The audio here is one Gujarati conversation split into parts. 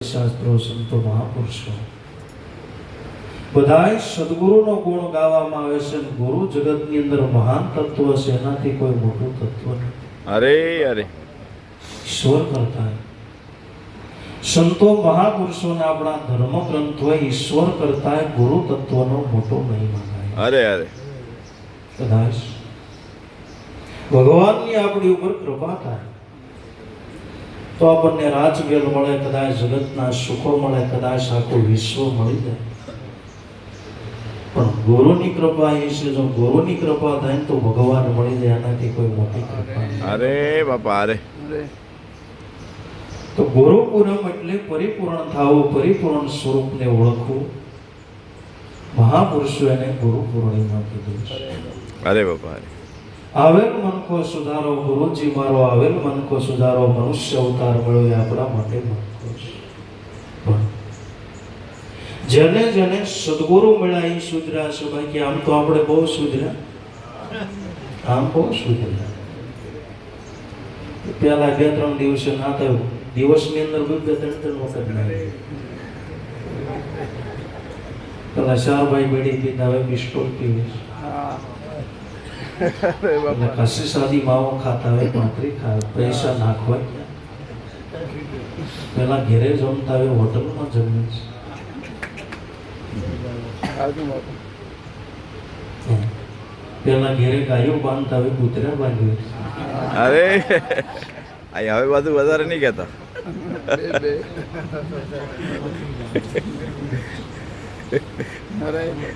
શાસ્ત્રો સંતો મહાપુરુષો બધાય સદગુરુનો ગુણ ગાવામાં આવે છે. ગુરુ જગતની અંદર મહાન તત્વ છે, એનાથી કોઈ મોટું તત્વ નથી. અરે અરે ઈશ્વર કરતા સંતો મહાપુરુષોને આપણા ધર્મ ગ્રંથોએ ઈશ્વર કરતા ગુરુ તત્વનો મોટો મહિમા ગાય. અરે અરે કદાચ ભગવાનની આપણી ઉપર કૃપા થાય તો આપણને રાજવેલ મળે, કદાચ જગતના સુખો મળે, કદાચ આખું વિશ્વ મળી જાય. પણ ગુરુની કૃપા એ છે, જો ગુરુની કૃપા થાય તો ભગવાન મળી જાય, એનાથી કોઈ મોટી કૃપા નહીં. અરે બાપા અરે તો ગુરુ પૂનમ એટલે પરિપૂર્ણ થવું, પરિપૂર્ણ સ્વરૂપને ઓળખવું. મહાપુરુષો એને ગુરુ પૂર્ણિમા કીધું છે. અરે બાપા અરે આવેલ મનકો સુધારો, ગુરુજી મારો આવેલ મનકો સુધારો, મનુષ્ય અવતાર મળ્યો એ આપણા માટે મનકો છે. પણ જેને જેને સદગુરુ મળ્યા એ સુધર્યા છે. બાકી આમ તો આપણે બહુ સુધર્યા, આમ બહુ સુધર્યા. પેલા 2-3 દિવસે ના થયું, દિવસની અંદર 2-3 વખત ના. પેલા 4 ભાઈ બેડી પીતા, હવે પિસ્તોલ પીવે છે. કશી સાદી માવો ખાતા હોય, ભાખરી ખાય, પૈસા નાખવા. પેલા ઘેરે જમતા હોય, હોટલમાં જમે છે. પેલા ઘેરે ગાયો બાંધતા હોય, કૂતરા બાંધ્યું. અરે અહીં હવે બધું વધારે નહીં કહેતા.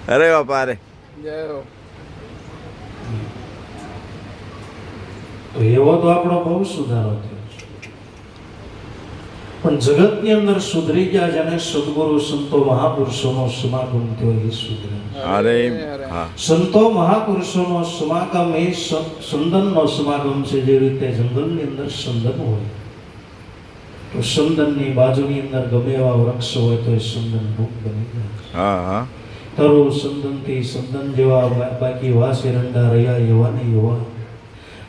અરે બાપા અરે તો એવો તો આપણો બહુ સુધારો થયો. પણ જગતની અંદર સુધરી ગયા જેને સદગુરુ સંતો મહાપુરુષોનો સમાગમ થયો એ સુધર્યા. અરે હા સંતો મહાપુરુષોનો સમાગમ એ સંદનનો સમાગમ છે. જે રીતે જંગલની અંદર સંદન હોય તો સંદનની બાજુની અંદર ગમે એવા વૃક્ષ હોય તો એ સંદન રૂપ બની જાય. હા હા તરુ સંદનથી સંદન જેવા બાકી વાસ એરંડા રહ્યા એવા ને એવા.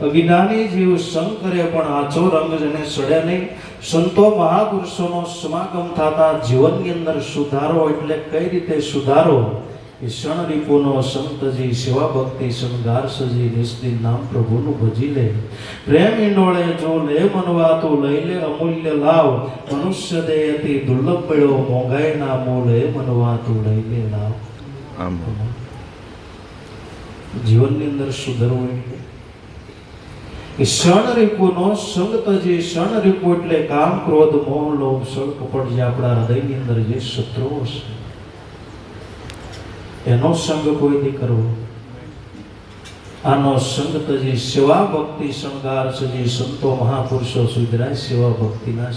અજ્ઞાની જીવ સંગ કરે પણ આછો રંગ જેને સડે નહીં. સંતો મહાપુરુષોનો સમાગમ થતા જીવનની અંદર સુધારો એટલે કઈ રીતે સુધારો? એ ક્ષણ રીપોનો સંતજી સેવા ભક્તિ શણગાર સજી નિસ્દિન નામ પ્રભુનું ભજી લે. પ્રેમ ઈંડોળે જો લે મનવા તો લઈ લે અમૂલ્ય લાવ. મનુષ્ય દેહથી દુર્લભ પડ્યો મોંઘાઈ ના મોલ એ મનવા તો લઈ લે લાવ. આમ જીવનની અંદર સુધરવું એટલે ક્ષણ રીપુનો સંગ તજી. ક્ષણ રીપુ એટલે કામ, ક્રોધ, મોહ, લોભ, છળ, કપટ જે આપણા હૃદયની અંદર જે શત્રુઓ છે એનો સંગ કોઈ નહીં કરવો. આનો સંગ તજી સેવા ભક્તિ શણગાર સજી. સંતો મહાપુરુષો સુધરાય સેવા ભક્તિના